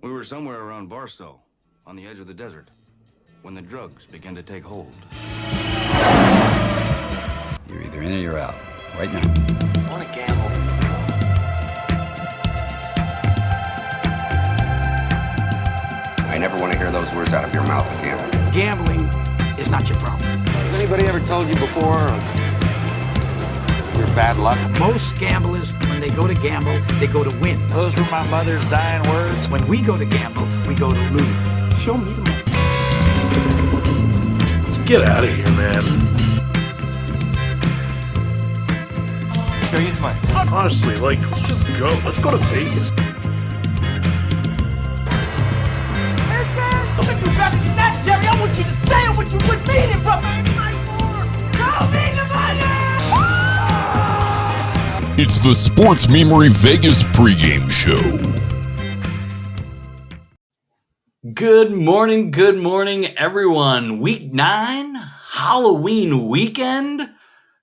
We were somewhere around Barstow, on the edge of the desert, when the drugs began to take hold. You're either in or you're out. Right now. I want to gamble. I never want to hear those words out of your mouth again. Gambling is not your problem. Has anybody ever told you before your bad luck? Most gamblers, when they go to gamble, they go to win. Those were my mother's dying words. When we go to gamble, we go to lose. Show me the money. Let's get out of here, man. Show you the money. Honestly, let's just go. Let's go to Vegas. Look at you back that, Jerry. I want you to say it what you would mean it, brother. Show me the money! It's the Sports Memory Vegas pregame show. Good morning, everyone. Week 9, Halloween weekend,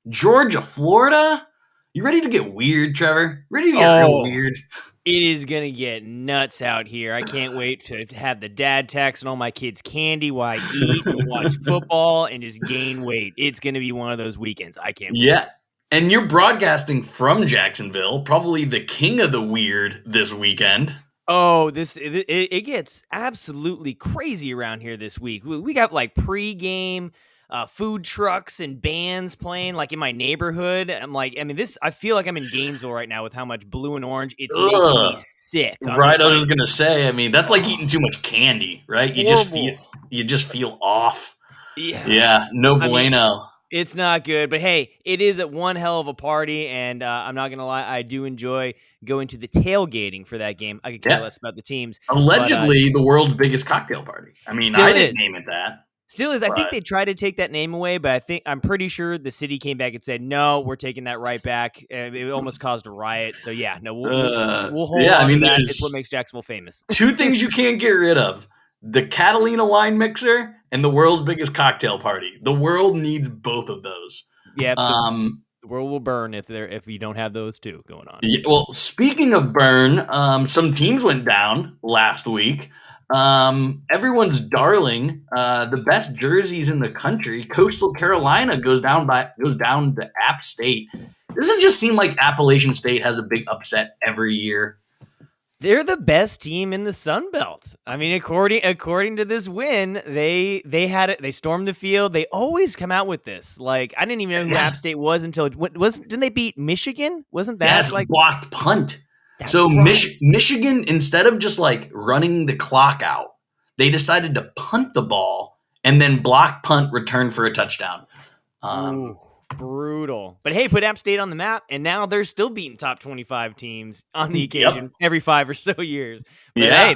Georgia, Florida. You ready to get weird, Trevor? Ready to get real weird? It is going to get nuts out here. I can't wait to have the dad texting all my kids candy while I eat and watch football and just gain weight. It's going to be one of those weekends. I can't wait. Yeah. And you're broadcasting from Jacksonville, probably the king of the weird this weekend. Oh, it gets absolutely crazy around here this week. We got like pregame food trucks and bands playing like in my neighborhood. I feel like I'm in Gainesville right now with how much blue and orange. It's making me sick. Right, I was just gonna say. I mean, that's like eating too much candy, right? You just feel off. Yeah, no bueno. It's not good, but hey, it is at one hell of a party, and I'm not going to lie, I do enjoy going to the tailgating for that game. I could care less about the teams. Allegedly, the world's biggest cocktail party. I mean, I didn't name it that. Still is. But I think they tried to take that name away, but I'm pretty sure the city came back and said, no, we're taking that right back. It almost caused a riot. So yeah, no, we'll hold on to that. It's what makes Jacksonville famous. Two things you can't get rid of: the Catalina wine mixer and the world's biggest cocktail party. The world needs both of those. Yeah, the world will burn if you don't have those two going on. Yeah, well, speaking of burn, some teams went down last week. Everyone's darling, the best jerseys in the country, Coastal Carolina goes down to App State. Doesn't it just seem like Appalachian State has a big upset every year? They're the best team in the Sun Belt. I mean, according to this win, they had it. They stormed the field. They always come out with this. Like, I didn't even know who App State was until didn't they beat Michigan? Wasn't that it's like blocked punt? So right. Michigan, instead of just like running the clock out, they decided to punt the ball and then block punt, return for a touchdown. Brutal. But hey, put App State on the map, and now they're still beating top 25 teams on the occasion every 5 or so years. But hey,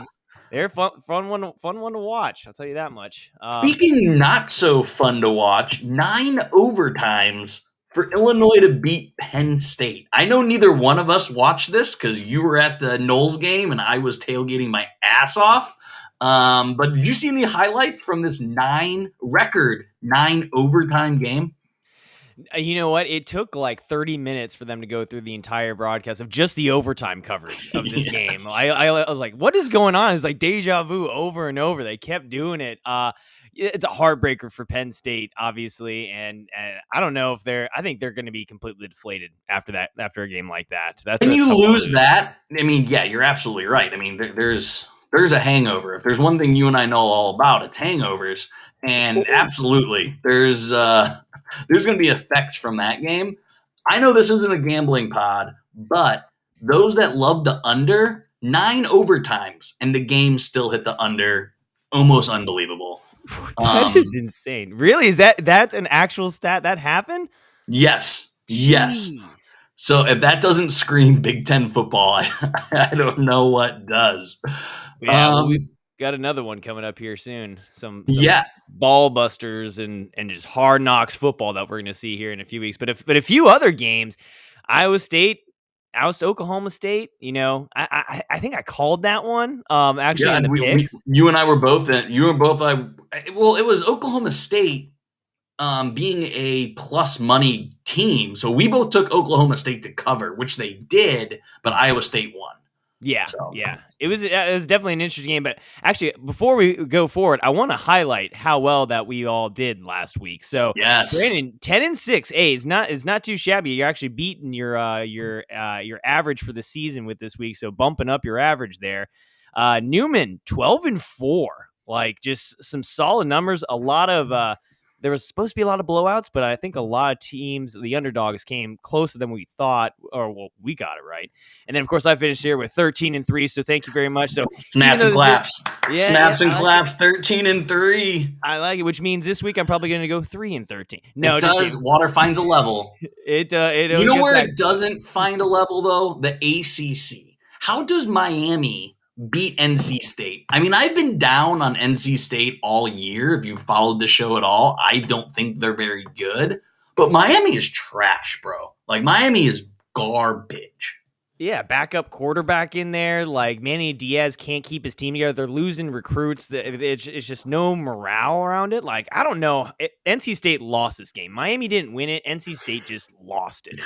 they're fun one to watch. I'll tell you that much. Speaking not so fun to watch, 9 overtimes for Illinois to beat Penn State. I know neither one of us watched this because you were at the Knowles game and I was tailgating my ass off. But did you see any highlights from this 9 overtime game? You know what? It took like 30 minutes for them to go through the entire broadcast of just the overtime coverage of this game. I was like, what is going on? It's like deja vu over and over. They kept doing it. It's a heartbreaker for Penn State, obviously. And I don't know if I think they're going to be completely deflated after a game like that. When you lose that, I mean, yeah, you're absolutely right. I mean, there's a hangover. If there's one thing you and I know all about, it's hangovers. And absolutely, there's going to be effects from that game. I know this isn't a gambling pod, but those that love the under, 9 overtimes, and the game still hit the under. Almost unbelievable. That is insane. Really? That's an actual stat that happened? Yes. Jeez. So if that doesn't scream Big Ten football, I don't know what does. Yeah, we've got another one coming up here soon. Some ball busters and just hard knocks football that we're going to see here in a few weeks. But a few other games, Iowa State, Oklahoma State. You know, I think I called that one. Actually, in the picks. You and I were both. Well, it was Oklahoma State being a plus money team, so we both took Oklahoma State to cover, which they did, but Iowa State won. Yeah, So. yeah. It was definitely an interesting game. But actually, before we go forward, I want to highlight how well that we all did last week. So, Yes. Brandon, 10-6, is not too shabby. You're actually beating your average for the season with this week, so bumping up your average there. Newman, 12-4, like just some solid numbers. A lot of there was supposed to be a lot of blowouts, but I think a lot of teams, the underdogs, came closer than we thought, or well, we got it right. And then, of course, I finished here with 13-3. So thank you very much. So snaps and claps, snaps and I claps, 13-3. I like it, which means this week I'm probably going to go 3-13. No, it does. Water finds a level. It you know where it doesn't find a level though? The ACC. How does Miami beat NC State? I mean, I've been down on NC State all year. If you followed the show at all, I don't think they're very good. But Miami is trash, bro. Like, Miami is garbage. Yeah, backup quarterback in there. Like, Manny Diaz can't keep his team together. They're losing recruits. It's just no morale around it. Like, I don't know. NC State lost this game. Miami didn't win it. NC State just lost it.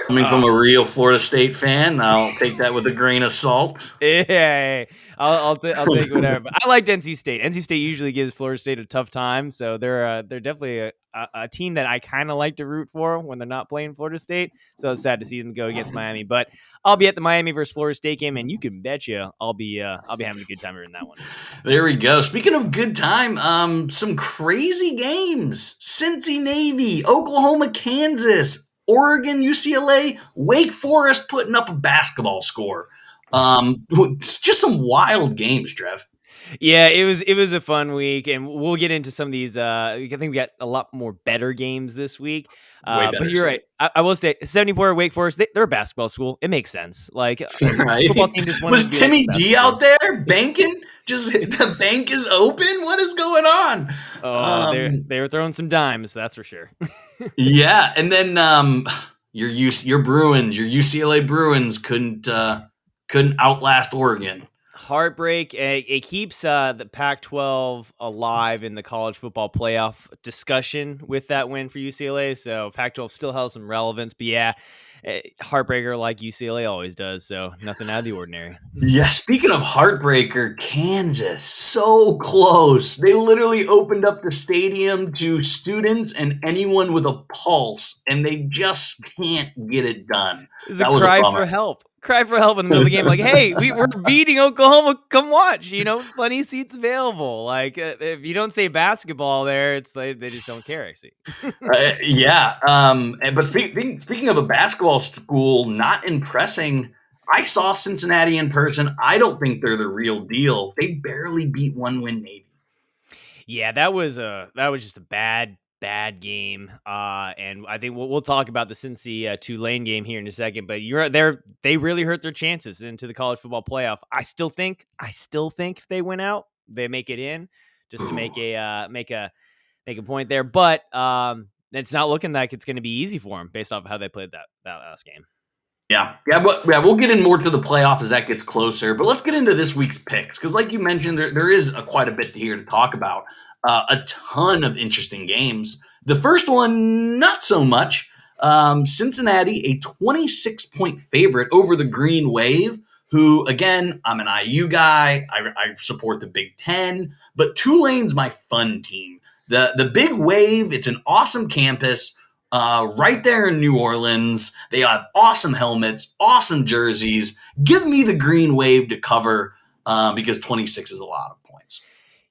Coming from a real Florida State fan, I'll take that with a grain of salt. Yeah, I'll take whatever. But I liked NC State. NC State usually gives Florida State a tough time, so they're definitely a team that I kind of like to root for when they're not playing Florida State. So it's sad to see them go against Miami. But I'll be at the Miami versus Florida State game, and you can bet you I'll be having a good time in that one. There we go. Speaking of good time, some crazy games: Cincy Navy, Oklahoma, Kansas, Oregon, UCLA, Wake Forest putting up a basketball score. It's just some wild games, Trev. Yeah, it was a fun week, and we'll get into some of these. I think we got a lot more better games this week. But you're right. I will say, 74 Wake Forest, they're a basketball school. It makes sense. Like, right? Football team just was Timmy D out there banking? Just the bank is open. What is going on? Oh, they were throwing some dimes. That's for sure. Yeah, and then your Bruins, your UCLA Bruins couldn't outlast Oregon. Heartbreak. It keeps the Pac-12 alive in the college football playoff discussion with that win for UCLA. So Pac-12 still has some relevance. But yeah, heartbreaker like UCLA always does. So nothing out of the ordinary. Yeah, speaking of heartbreaker, Kansas, so close. They literally opened up the stadium to students and anyone with a pulse, and they just can't get it done. It's a cry for help. Cry for help in the middle of the game, like, hey, we're beating Oklahoma. Come watch. Plenty of seats available. Like, if you don't say basketball there, it's like they just don't care. I see. Yeah. But speaking of a basketball school not impressing, I saw Cincinnati in person. I don't think they're the real deal. They barely beat one-win Navy. Yeah, that was just a bad game, and I think we'll talk about the Cincy Tulane game here in a second. But they really hurt their chances into the college football playoff. I still think if they win out, they make it in, just to make a point there. But it's not looking like it's going to be easy for them based off of how they played that last game. Yeah, we'll get in more to the playoff as that gets closer. But let's get into this week's picks, because like you mentioned, there is quite a bit here to talk about. A ton of interesting games. The first one, not so much. Cincinnati, a 26-point favorite over the Green Wave, who, again, I'm an IU guy. I support the Big Ten, but Tulane's my fun team. The Big Wave, it's an awesome campus right there in New Orleans. They have awesome helmets, awesome jerseys. Give me the Green Wave to cover because 26 is a lot of points.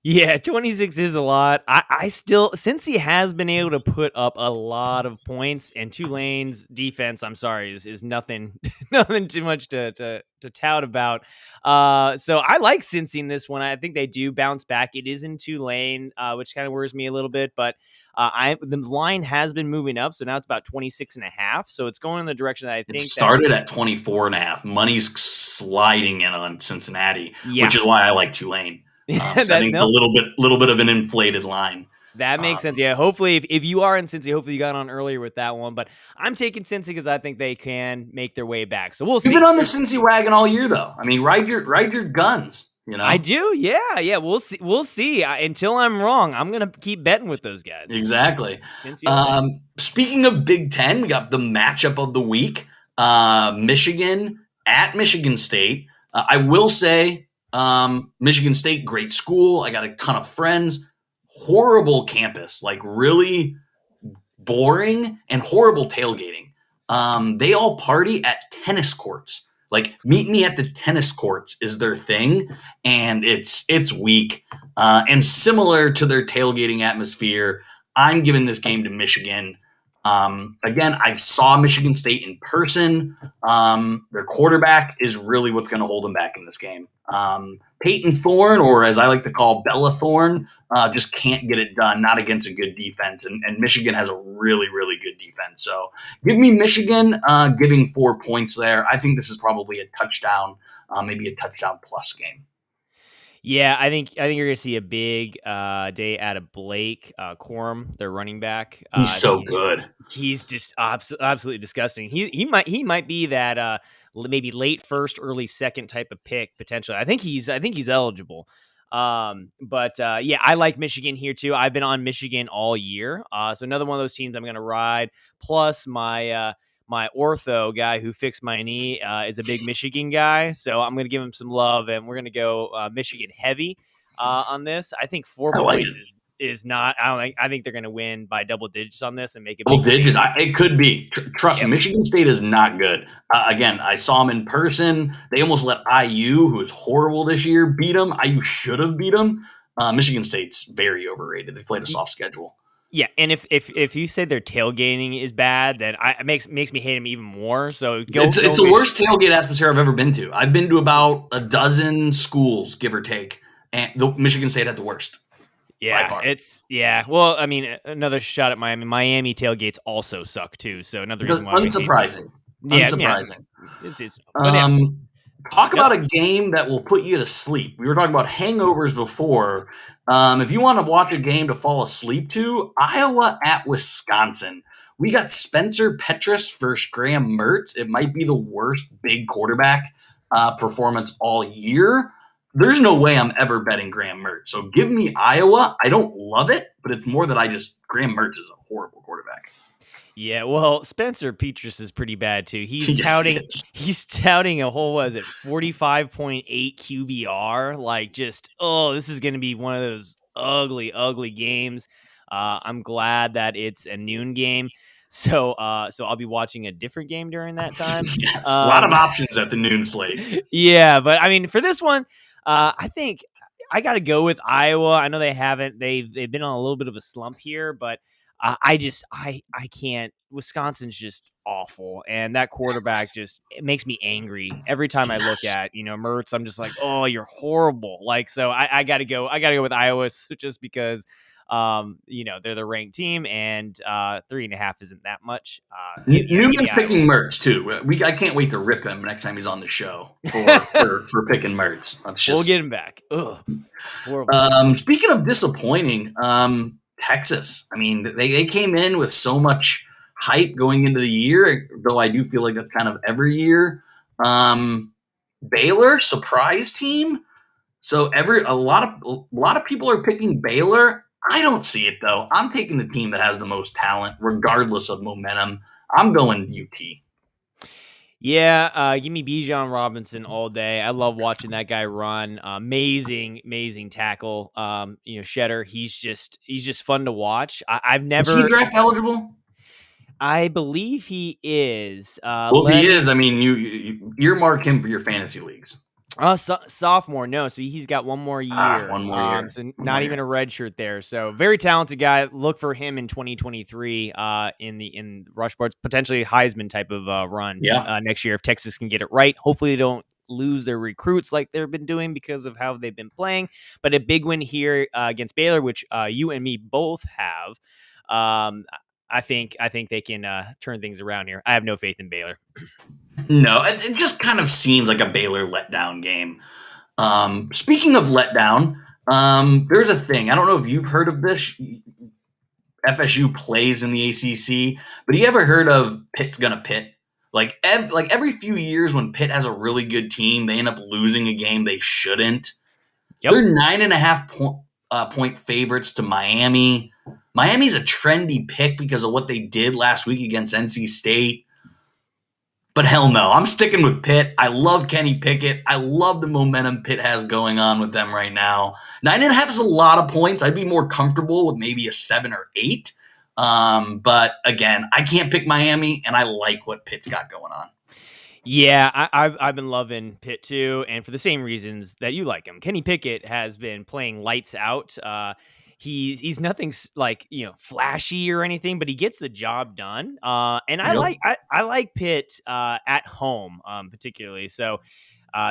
Yeah, 26 is a lot. I still, since he has been able to put up a lot of points, and Tulane's defense, I'm sorry, is nothing too much to tout about. So I like Cincy in this one. I think they do bounce back. It is in Tulane, which kind of worries me a little bit, but the line has been moving up, so now it's about 26.5. So it's going in the direction that I think it started at 24.5. Money's sliding in on Cincinnati, which is why I like Tulane. So I think it's a little bit of an inflated line. That makes sense. Yeah, hopefully if you are in Cincy, hopefully you got on earlier with that one. But I'm taking Cincy because I think they can make their way back. So we'll see. You've been on the Cincy wagon all year, though. I mean, ride your guns. I do. Yeah. We'll see. Until I'm wrong, I'm gonna keep betting with those guys. Exactly. Speaking of Big Ten, we got the matchup of the week: Michigan at Michigan State. I will say, Michigan State, great school. I got a ton of friends. Horrible campus, like really boring and horrible tailgating. They all party at tennis courts. Like, meet me at the tennis courts is their thing, and it's weak. And similar to their tailgating atmosphere, I'm giving this game to Michigan. Again, I saw Michigan State in person. Their quarterback is really what's going to hold them back in this game. Peyton Thorne, or as I like to call Bella Thorne, just can't get it done, not against a good defense. And Michigan has a really, really good defense. So give me Michigan, giving 4 points there. I think this is probably a touchdown, maybe a touchdown plus game. Yeah, I think you're gonna see a big day out of Blake Corum, their running back. He's so good. He's just absolutely disgusting. He might be that maybe late first, early second type of pick potentially. I think he's eligible. But yeah, I like Michigan here too. I've been on Michigan all year. So another one of those teams I'm gonna ride. Plus my ortho guy who fixed my knee is a big Michigan guy, so I'm going to give him some love, and we're going to go Michigan heavy on this. I think 4 points is not. I think they're going to win by double digits on this and make it double digits. It could be. Trust me, Michigan State is not good. Again, I saw them in person. They almost let IU, who is horrible this year, beat them. IU should have beat them. Michigan State's very overrated. They played a soft schedule. Yeah, and if you say their tailgating is bad, then it makes me hate them even more. So it's the worst tailgate atmosphere I've ever been to. I've been to about a dozen schools, give or take, and Michigan State had the worst. Yeah, Well, I mean, another shot at Miami. Miami tailgates also suck too. So another reason why unsurprising. Talk about a game that will put you to sleep. We were talking about hangovers before. If you want to watch a game to fall asleep to, Iowa at Wisconsin. We got Spencer Petras versus Graham Mertz. It might be the worst big quarterback performance all year. There's no way I'm ever betting Graham Mertz. So give me Iowa. I don't love it, but it's more that Graham Mertz is a horrible quarterback. Yeah, well, Spencer Petras is pretty bad too. He's touting a whole 45.8 QBR. Like, just this is going to be one of those ugly games. I'm glad that it's a noon game, so I'll be watching a different game during that time. Yes, a lot of options at the noon slate. Yeah, but I mean, for this one, I think I got to go with Iowa. I know they've been on a little bit of a slump here, but I can't. Wisconsin's just awful, and that quarterback it makes me angry every time I look at Mertz. I'm just like, oh, you're horrible. Like, so I gotta go with Iowa just because they're the ranked team, and 3.5 isn't that much. Newman's picking Mertz too. I can't wait to rip him next time he's on the show for picking Mertz. We'll get him back. Ugh, horrible. Speaking of disappointing, Texas. I mean, they came in with so much hype going into the year, though I do feel like that's kind of every year. Baylor, surprise team. So a lot of people are picking Baylor. I don't see it though. I'm taking the team that has the most talent, regardless of momentum. I'm going UT. Yeah, give me Bijan Robinson all day. I love watching that guy run. Amazing tackle. Shedder. He's just fun to watch. I've never. Is he draft eligible? I believe he is. If he is, I mean, you earmark him for your fantasy leagues. Sophomore, no. So he's got one more year. One more year. So not even a red shirt there. So very talented guy. Look for him in 2023 in rush boards, potentially Heisman type of run next year if Texas can get it right. Hopefully they don't lose their recruits like they've been doing because of how they've been playing. But a big win here against Baylor, which you and me both have. I think they can turn things around here. I have no faith in Baylor. No, it just kind of seems like a Baylor letdown game. Speaking of letdown, there's a thing. I don't know if you've heard of this. FSU plays in the ACC, but you ever heard of Pitt's gonna Pitt? Like every few years when Pitt has a really good team, they end up losing a game they shouldn't. Yep. They're 9.5 point favorites to Miami. Miami's a trendy pick because of what they did last week against NC State. But hell no, I'm sticking with Pitt. I love Kenny Pickett. I love the momentum Pitt has going on with them right now. 9.5 is a lot of points. I'd be more comfortable with maybe a 7 or 8. But again, I can't pick Miami, and I like what Pitt's got going on. Yeah, I've been loving Pitt too, and for the same reasons that you like him. Kenny Pickett has been playing lights out. He's nothing like flashy or anything, but he gets the job done. And I like Pitt at home particularly. So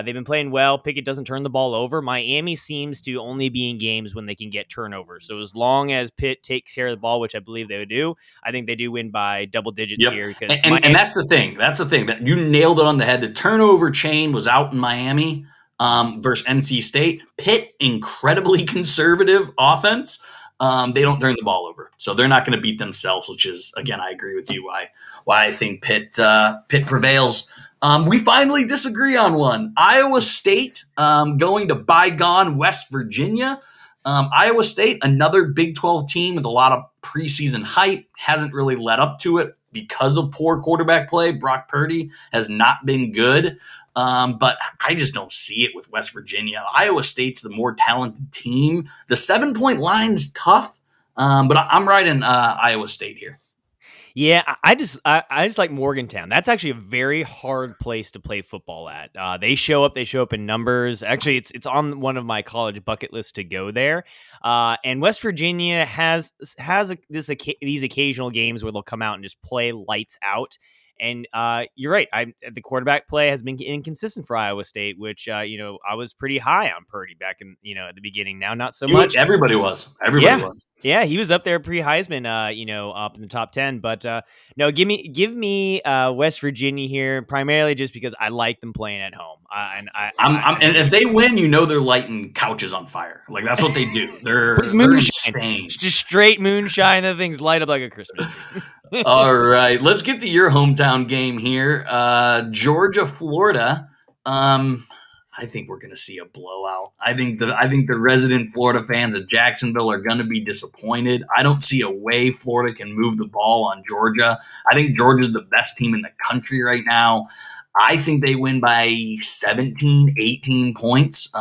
they've been playing well. Pickett doesn't turn the ball over. Miami seems to only be in games when they can get turnovers. So as long as Pitt takes care of the ball, which I believe they would do, I think they do win by double digits here. Because and that's the thing. That's the thing that you nailed it on the head. The turnover chain was out in Miami versus NC State. Pitt, incredibly conservative offense. They don't turn the ball over, so they're not going to beat themselves. Which is, again, I agree with you. Why I think Pitt prevails. We finally disagree on one. Iowa State going to bygone West Virginia. Iowa State, another Big 12 team with a lot of preseason hype, hasn't really led up to it because of poor quarterback play. Brock Purdy has not been good, but I just don't see it with West Virginia. Iowa State's the more talented team. The 7-point line's tough, but I'm riding Iowa State here. Yeah, I just like Morgantown. That's actually a very hard place to play football at. They show up in numbers. Actually, it's on one of my college bucket lists to go there. And West Virginia has these occasional games where they'll come out and just play lights out. And you're right. The quarterback play has been inconsistent for Iowa State, which I was pretty high on Purdy back in at the beginning. Now not so much. Everybody was. Yeah, he was up there pre-Heisman, up in the top 10. But no, give me West Virginia here, primarily just because I like them playing at home. And if they win, they're lighting couches on fire. Like that's what they do. They're insane. Just straight moonshine. The things light up like a Christmas tree. All right, let's get to your hometown game here. Georgia, Florida. I think we're going to see a blowout. I think the resident Florida fans of Jacksonville are going to be disappointed. I don't see a way Florida can move the ball on Georgia. I think Georgia's the best team in the country right now. I think they win by 17, 18 points.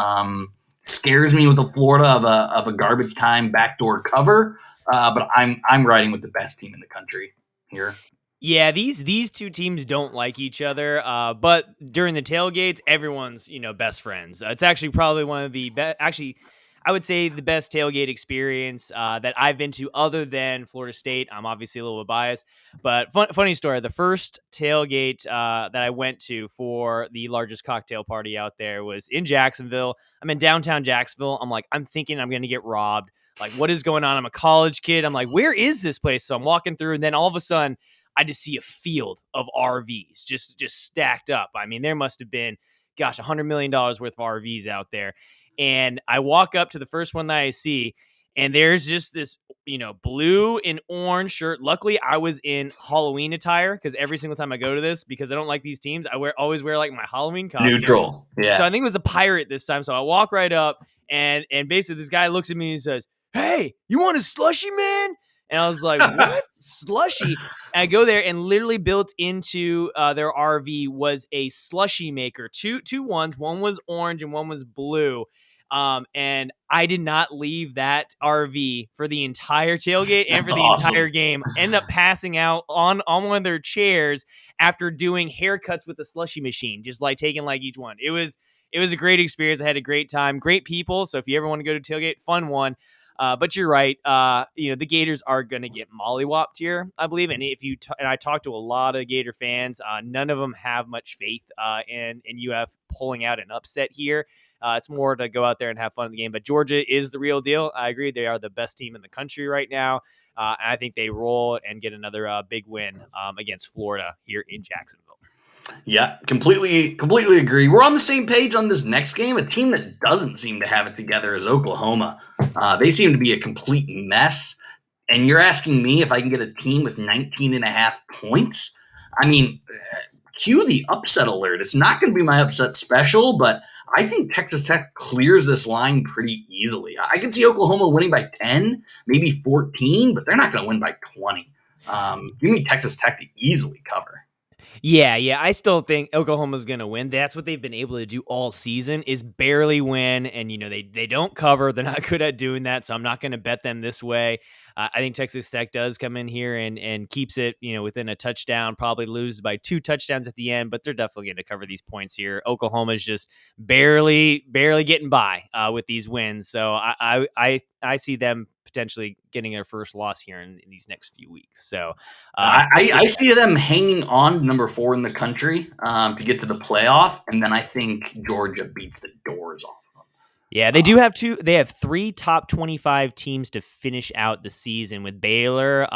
Scares me with the Florida of a garbage time backdoor cover. But I'm riding with the best team in the country here. Yeah, these two teams don't like each other, but during the tailgates, everyone's best friends. It's actually probably one of the best. Actually, I would say the best tailgate experience that I've been to, other than Florida State. I'm obviously a little bit biased, but funny story. The first tailgate that I went to for the largest cocktail party out there was in Jacksonville. I'm in downtown Jacksonville. I'm thinking I'm going to get robbed. Like, what is going on? I'm a college kid. I'm like, where is this place? So I'm walking through, and then all of a sudden, I just see a field of RVs just stacked up. I mean, there must have been, $100 million worth of RVs out there. And I walk up to the first one that I see, and there's just this, blue and orange shirt. Luckily, I was in Halloween attire because every single time I go to this, because I don't like these teams, I always wear like my Halloween costume. Neutral, yeah. So I think it was a pirate this time. So I walk right up, and basically this guy looks at me and he says, "Hey, you want a slushie, man?" And I was like, "What? Slushie?" And I go there, and literally built into their RV was a slushie maker. Two ones. One was orange and one was blue. And I did not leave that RV for the entire tailgate and for the entire game. Ended up passing out on one of their chairs after doing haircuts with the slushie machine, just like taking like each one. It was a great experience. I had a great time. Great people. So if you ever want to go to tailgate, fun one. But you're right. The Gators are going to get mollywopped here, I believe. And and I talked to a lot of Gator fans, none of them have much faith in UF pulling out an upset here. It's more to go out there and have fun in the game. But Georgia is the real deal. I agree. They are the best team in the country right now. And I think they roll and get another big win against Florida here in Jacksonville. Yeah, completely agree. We're on the same page on this next game. A team that doesn't seem to have it together is Oklahoma. They seem to be a complete mess. And you're asking me if I can get a team with 19.5 points? I mean, cue the upset alert. It's not going to be my upset special, but I think Texas Tech clears this line pretty easily. I can see Oklahoma winning by 10, maybe 14, but they're not going to win by 20. Give me Texas Tech to easily cover. Yeah, I still think Oklahoma's going to win. That's what they've been able to do all season is barely win. And, they don't cover. They're not good at doing that. So I'm not going to bet them this way. I think Texas Tech does come in here and keeps it, within a touchdown, probably lose by 2 touchdowns at the end, but they're definitely going to cover these points here. Oklahoma's just barely getting by with these wins. So I see them potentially getting their first loss here in these next few weeks. So I see them hanging on number 4 in the country to get to the playoff, and then I think Georgia beats the doors off them. Yeah, they do have 2. They have 3 top 25 teams to finish out the season with Baylor,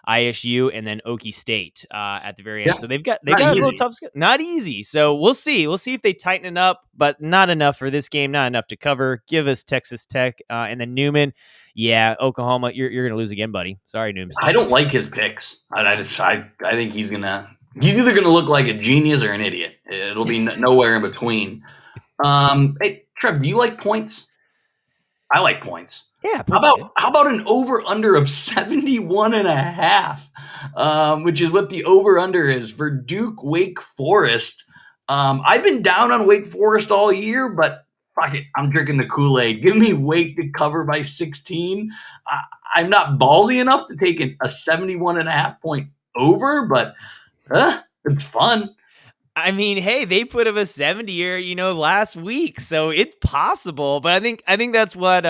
ISU, and then Okie State at the very end. Yeah, so they've got a little tough schedule. Not easy. So we'll see. We'll see if they tighten it up, but not enough for this game. Not enough to cover. Give us Texas Tech and then Newman. Yeah, Oklahoma, you're going to lose again, buddy. Sorry, Newman. I don't like his picks. I think he's either going to look like a genius or an idiot. It'll be nowhere in between. Hey, Trev, do you like points? I like points. Yeah. How about an over-under of 71.5, which is what the over-under is for Duke Wake Forest. I've been down on Wake Forest all year, but fuck it, I'm drinking the Kool-Aid. Give me Wake to cover by 16. I'm not ballsy enough to take a 71.5 point over, but it's fun. I mean, hey, they put up a 70 here, last week, so it's possible. But I think that's what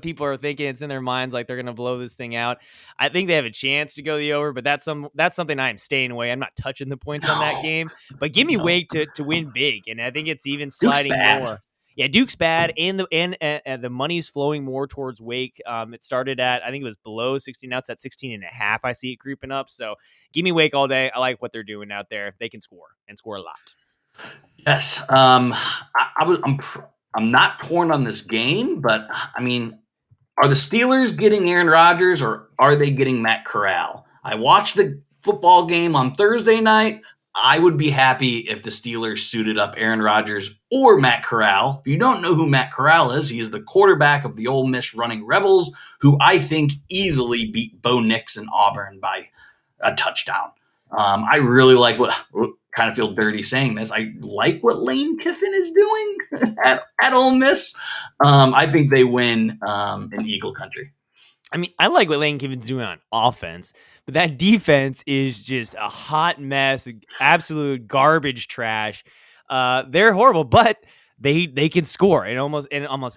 people are thinking. It's in their minds, like they're gonna blow this thing out. I think they have a chance to go the over, but that's something I'm staying away. I'm not touching the points on that game. But give me Wake to win big, and I think it's even sliding more. Yeah, Duke's bad, and the money's flowing more towards Wake. It started at, I think it was below 16. Now it's at 16.5. I see it creeping up. So give me Wake all day. I like what they're doing out there. They can score and score a lot. Yes, I'm not torn on this game, but I mean, are the Steelers getting Aaron Rodgers or are they getting Matt Corral? I watched the football game on Thursday night. I would be happy if the Steelers suited up Aaron Rodgers or Matt Corral. If you don't know who Matt Corral is, he is the quarterback of the Ole Miss Running Rebels, who I think easily beat Bo Nix and Auburn by a touchdown. I really like kind of feel dirty saying this. I like what Lane Kiffin is doing at Ole Miss. I think they win in Eagle Country. I mean, I like what Lane Kiffin's doing on offense, but that defense is just a hot mess, absolute garbage trash. They're horrible, but they can score in almost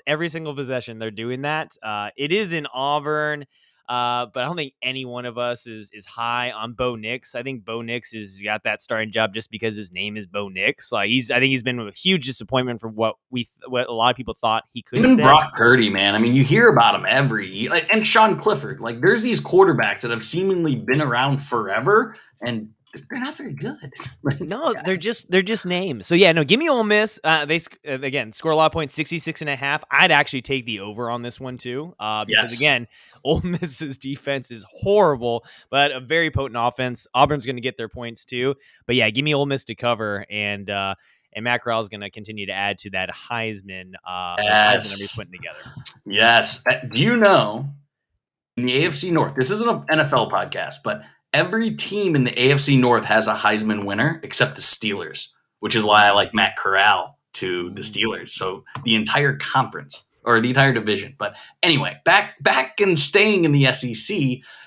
every single possession. They're doing that. It is in Auburn, but I don't think any one of us is high on Bo Nix. I think Bo Nix has got that starting job just because his name is Bo Nix. I think he's been a huge disappointment for what a lot of people thought he could. Even Brock Purdy, man. I mean, you hear about him and Sean Clifford. Like, there's these quarterbacks that have seemingly been around forever, and they're not very good. No, they're just names. So yeah, no, give me Ole Miss. They again score a lot of points, 66.5. I'd actually take the over on this one too, because again, Ole Miss's defense is horrible, but a very potent offense. Auburn's going to get their points too, but yeah, give me Ole Miss to cover, and Matt Corral is going to continue to add to that Heisman. Heisman that he's putting together. Yes. Do you know in the AFC North? This isn't an NFL podcast, but every team in the AFC North has a Heisman winner except the Steelers, which is why I like Matt Corral to the Steelers. So the entire conference or the entire division. But anyway, back and staying in the SEC,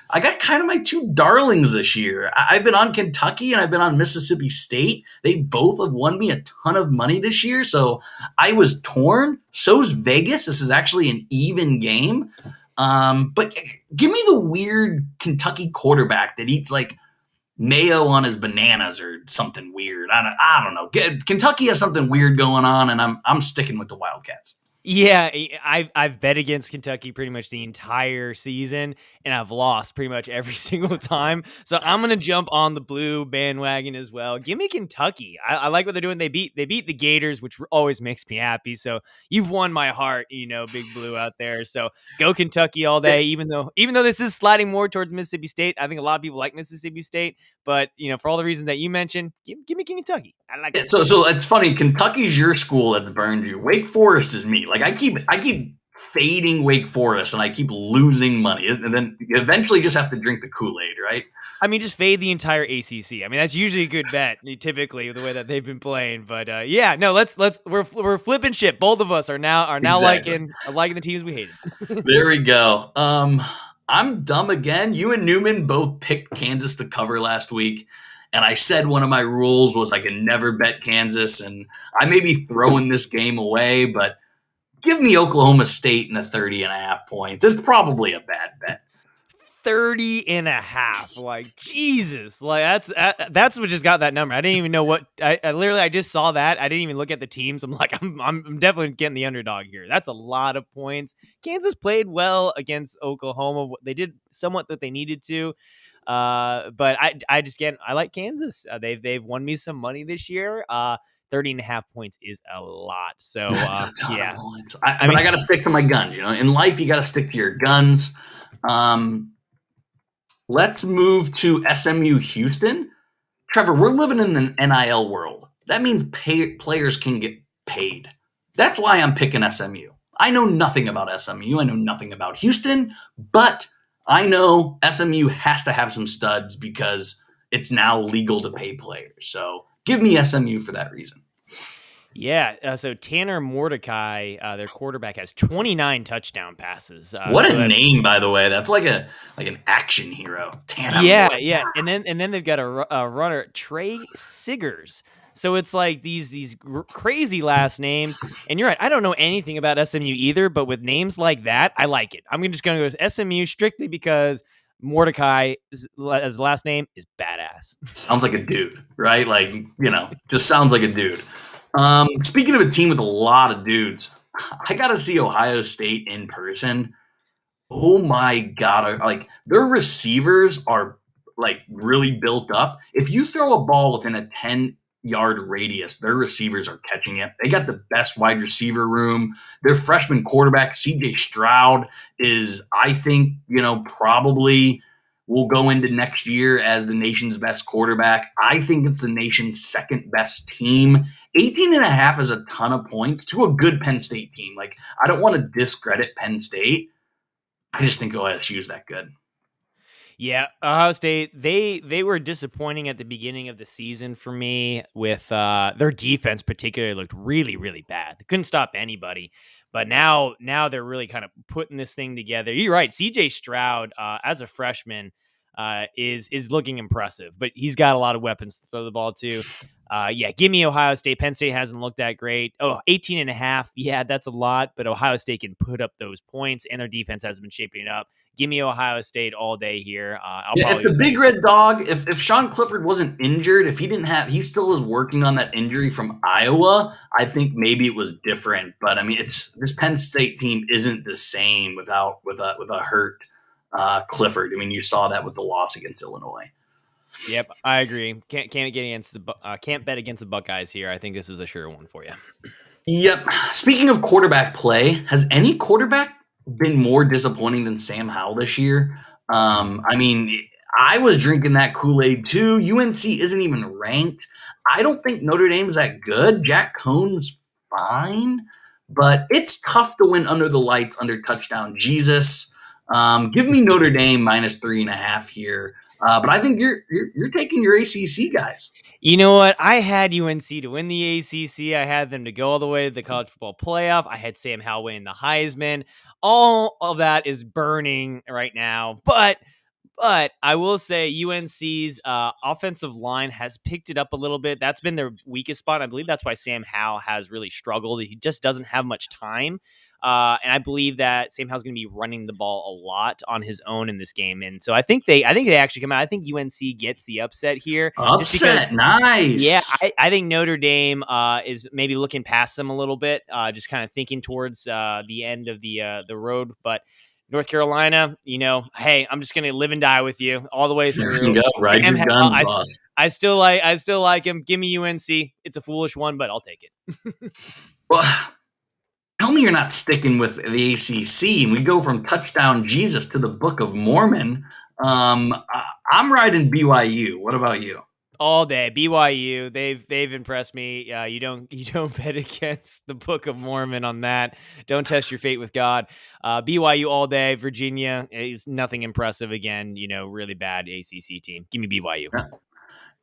I got kind of my 2 darlings this year. I've been on Kentucky and I've been on Mississippi State. They both have won me a ton of money this year. So I was torn. So's Vegas. This is actually an even game. But give me the weird Kentucky quarterback that eats like mayo on his bananas or something weird. I don't know. Kentucky has something weird going on, and I'm sticking with the Wildcats. Yeah, I've bet against Kentucky pretty much the entire season, and I've lost pretty much every single time. So I'm gonna jump on the blue bandwagon as well. Give me Kentucky. I like what they're doing. They beat the Gators, which always makes me happy. So you've won my heart, Big Blue out there. So go Kentucky all day. Even though this is sliding more towards Mississippi State, I think a lot of people like Mississippi State. But for all the reasons that you mentioned, give me Kentucky. I like it. So it's funny. Kentucky's your school that burned you. Wake Forest is me. Like I keep fading Wake Forest and I keep losing money, and then you eventually just have to drink the Kool-Aid, right? I mean, just fade the entire ACC. I mean, that's usually a good bet, typically the way that they've been playing. But yeah, no, we're flipping shit. Both of us are now Exactly. liking the teams we hated. There we go. I'm dumb again. You and Newman both picked Kansas to cover last week. And I said one of my rules was I can never bet Kansas. And I may be throwing this game away, but give me Oklahoma State in the 30.5 points. It's probably a bad bet. 30.5. Like, Jesus. Like, that's what just got that number. I didn't even know what I just saw that. I didn't even look at the teams. I'm like, I'm definitely getting the underdog here. That's a lot of points. Kansas played well against Oklahoma. They did somewhat that they needed to. But I like Kansas. They've won me some money this year. 30.5 points is a lot. So that's a ton yeah. of points. I got to stick to my guns. You know, in life, you got to stick to your guns. Let's move to SMU Houston. Trevor, we're living in the NIL world. That means players can get paid. That's why I'm picking SMU. I know nothing about SMU. I know nothing about Houston, but I know SMU has to have some studs because it's now legal to pay players. So give me SMU for that reason. Yeah, so Tanner Mordecai, their quarterback, has 29 touchdown passes. What a name, by the way! That's like an action hero. Tanner. Yeah, yeah, and then they've got a runner, Trey Siggers. So it's like these crazy last names. And you're right, I don't know anything about SMU either, but with names like that, I like it. I'm just going to go with SMU strictly because Mordecai, as the last name, is badass. Sounds like a dude, right? Like, you know, just sounds like a dude. Speaking of a team with a lot of dudes, I got to see Ohio State in person. Oh my God. Like, their receivers are like really built up. If you throw a ball within a 10-yard radius, their receivers are catching it. They got the best wide receiver room. Their freshman quarterback, CJ Stroud, is, I think, you know, probably will go into next year as the nation's best quarterback. I think it's the nation's second best team. 18.5 is a ton of points to a good Penn State team. Like, I don't want to discredit Penn State. I just think OSU is that good. Yeah, Ohio State, they were disappointing at the beginning of the season for me with their defense particularly looked really, really bad. They couldn't stop anybody. But now they're really kind of putting this thing together. You're right. CJ Stroud, as a freshman, is looking impressive, but he's got a lot of weapons to throw the ball to. Yeah, give me Ohio State. Penn State hasn't looked that great. 18.5. Yeah, that's a lot, but Ohio State can put up those points, and their defense has been shaping up. Give me Ohio State all day here. If the big red dog, if Sean Clifford wasn't injured, if he still is working on that injury from Iowa, I think maybe it was different. But I mean, this Penn State team isn't the same with a hurt Clifford. I mean, you saw that with the loss against Illinois. Yep, I agree. Can't bet against the Buckeyes here. I think this is a sure one for you. Yep. Speaking of quarterback play, has any quarterback been more disappointing than Sam Howell this year? I mean, I was drinking that Kool-Aid too. UNC isn't even ranked. I don't think Notre Dame's that good. Jack Cohn's fine, but it's tough to win under the lights under touchdown Jesus. Give me Notre Dame minus 3.5 here. But I think you're taking your ACC guys. You know what? I had UNC to win the ACC. I had them to go all the way to the college football playoff. I had Sam Howell win the Heisman. All of that is burning right now. But I will say UNC's offensive line has picked it up a little bit. That's been their weakest spot. I believe that's why Sam Howell has really struggled. He just doesn't have much time. And I believe that Sam Howell's going to be running the ball a lot on his own in this game. And so I think they actually come out. I think UNC gets the upset here. Upset, nice. Yeah, I think Notre Dame is maybe looking past them a little bit, just kind of thinking towards the end of the road. But North Carolina, you know, hey, I'm just going to live and die with you all the way through. There you go. Ride your guns, boss. I still like him. Give me UNC. It's a foolish one, but I'll take it. Well, tell me you're not sticking with the ACC. And we go from touchdown Jesus to the Book of Mormon. I'm riding BYU. What about you? All day. BYU. They've impressed me. You don't bet against the Book of Mormon on that. Don't test your fate with God. BYU all day. Virginia is nothing impressive again. Really bad ACC team. Give me BYU.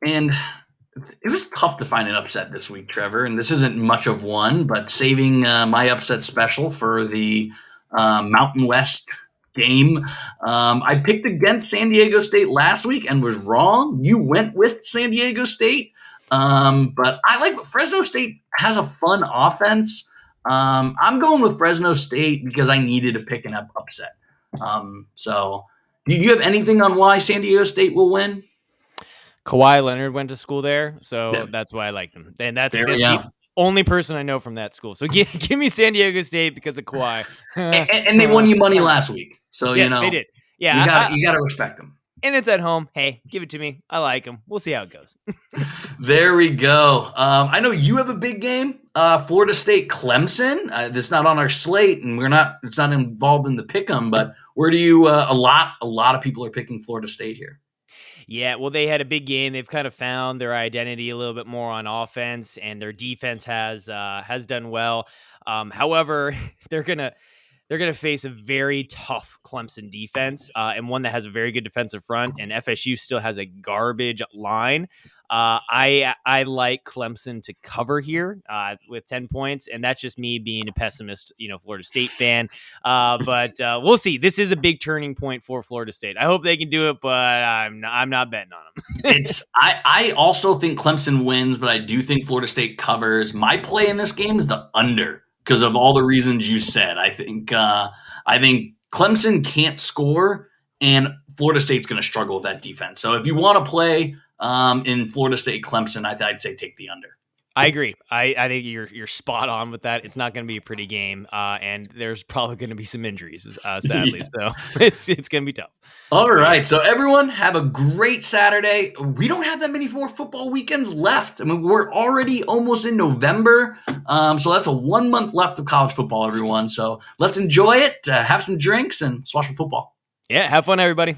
And it was tough to find an upset this week, Trevor. And this isn't much of one, but saving my upset special for the Mountain West game. I picked against San Diego State last week and was wrong. You went with San Diego State. But I like Fresno State has a fun offense. I'm going with Fresno State because I needed to pick an upset. So do you have anything on why San Diego State will win? Kawhi Leonard went to school there, so that's why I like them. And that's the only person I know from that school. So give me San Diego State because of Kawhi. and they won you money last week. So, they did. Yeah. You got to respect them. And it's at home. Hey, give it to me. I like them. We'll see how it goes. There we go. I know you have a big game. Florida State Clemson. That's not on our slate, and it's not involved in the pick'em, but where do you a lot of people are picking Florida State here. Yeah, well, they had a big game. They've kind of found their identity a little bit more on offense, and their defense has done well. However, they're gonna face a very tough Clemson defense, and one that has a very good defensive front. And FSU still has a garbage line. I like Clemson to cover here with 10 points, and that's just me being a pessimist, Florida State fan. But we'll see. This is a big turning point for Florida State. I hope they can do it, but I'm not betting on them. I also think Clemson wins, but I do think Florida State covers. My play in this game is the under because of all the reasons you said. I think Clemson can't score, and Florida State's going to struggle with that defense. So if you want to play in Florida State Clemson, I'd say take the under. I agree. I think you're spot on with that. It's not going to be a pretty game, and there's probably going to be some injuries, sadly. Yeah. So it's going to be tough. All right, so everyone have a great Saturday. We don't have that many more football weekends left. I mean, we're already almost in November, so that's a 1 month left of college football, everyone. So let's enjoy it, have some drinks, and let's watch some football. Yeah, have fun, everybody.